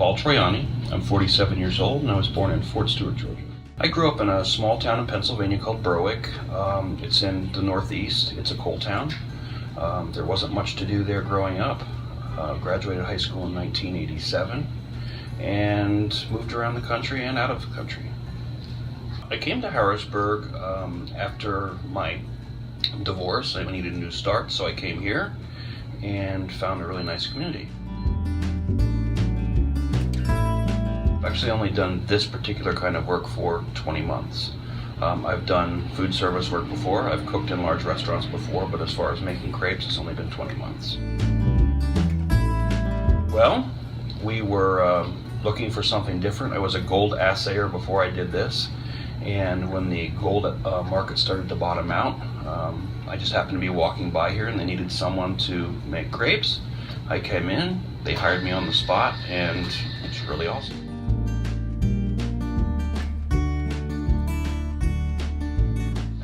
Paul Troiani. I'm 47 years old and I was born in Fort Stewart, Georgia. I grew up in a small town in Pennsylvania called Berwick. It's in the Northeast. It's a coal town. There wasn't much to do there growing up. Graduated high school in 1987 and moved around the country and out of the country. I came to Harrisburg after my divorce. I needed a new start, so I came here and found a really nice community. I've actually only done this particular kind of work for 20 months. I've done food service work before. I've cooked in large restaurants before, but as far as making crepes, it's only been 20 months. Well, we were looking for something different. I was a gold assayer before I did this, and when the gold market started to bottom out, I just happened to be walking by here and they needed someone to make crepes. I came in, they hired me on the spot, and it's really awesome.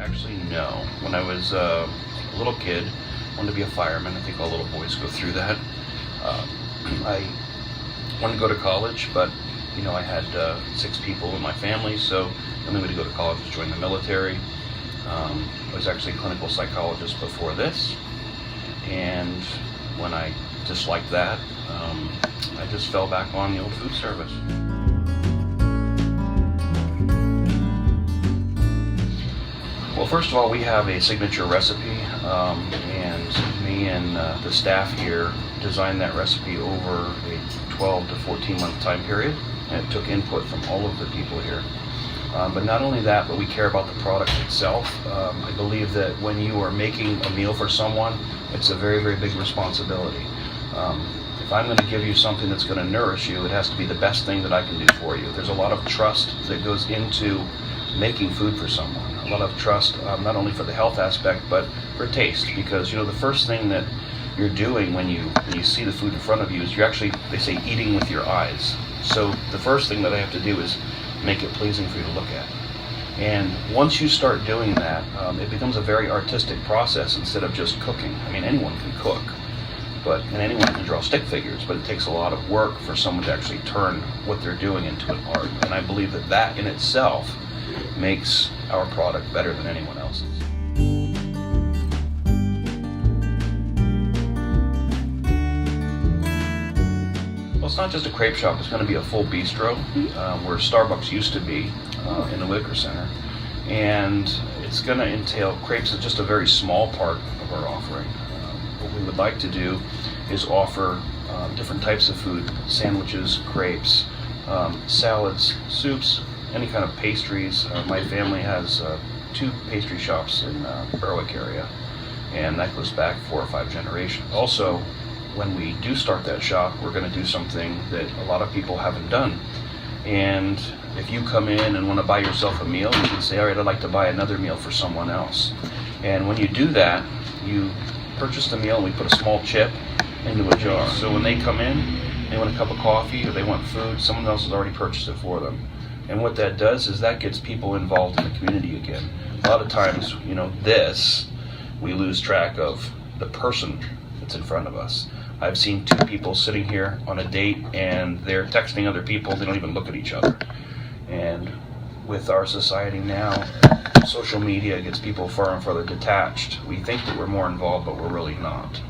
Actually, no. When I was a little kid, I wanted to be a fireman. I think all little boys go through that. I wanted to go to college, but I had 6 people in my family, so the only way to go to college was join the military. I was actually a clinical psychologist before this, and when I disliked that, I just fell back on the old food service. Well, first of all, we have a signature recipe, and me and the staff here designed that recipe over a 12 to 14 month time period, and it took input from all of the people here. But not only that, but we care about the product itself. I believe that when you are making a meal for someone, it's a very, very big responsibility. If I'm going to give you something that's going to nourish you, it has to be the best thing that I can do for you. There's a lot of trust that goes into making food for someone. A lot of trust, not only for the health aspect, but for taste. Because the first thing that you're doing when you see the food in front of you is you're actually, they say, eating with your eyes. So the first thing that I have to do is make it pleasing for you to look at. And once you start doing that, it becomes a very artistic process instead of just cooking. I mean, anyone can cook, and anyone can draw stick figures, but it takes a lot of work for someone to actually turn what they're doing into an art. And I believe that that in itself makes our product better than anyone else's. Well, it's not just a crepe shop, it's going to be a full bistro, where Starbucks used to be in the Whitaker Center. And it's going to entail crepes is just a very small part of our offering. What we would like to do is offer different types of food: sandwiches, crepes, salads, soups, any kind of pastries. My family has 2 pastry shops in the Berwick area, and that goes back 4 or 5 generations. Also, when we do start that shop, we're going to do something that a lot of people haven't done. And if you come in and want to buy yourself a meal, you can say, all right, I'd like to buy another meal for someone else. And when you do that, you purchase the meal and we put a small chip into a jar. So when they come in, they want a cup of coffee or they want food, someone else has already purchased it for them. And what that does is that gets people involved in the community again. A lot of times, we lose track of the person that's in front of us. I've seen 2 people sitting here on a date and they're texting other people, they don't even look at each other. And with our society now, social media gets people far and farther detached. We think that we're more involved, but we're really not.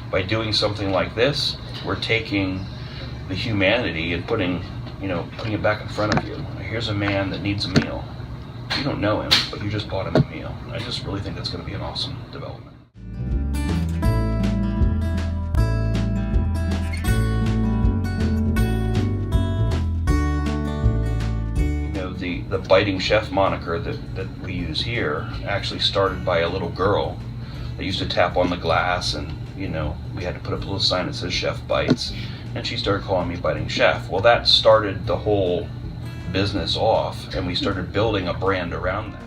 By doing something like this, we're taking the humanity and putting it back in front of you. Here's a man that needs a meal. You don't know him, but you just bought him a meal. I just really think that's going to be an awesome development. The biting chef moniker that we use here actually started by a little girl that used to tap on the glass, and we had to put up a little sign that says Chef Bites, and she started calling me Biting Chef. Well, that started the whole business off, and we started building a brand around that.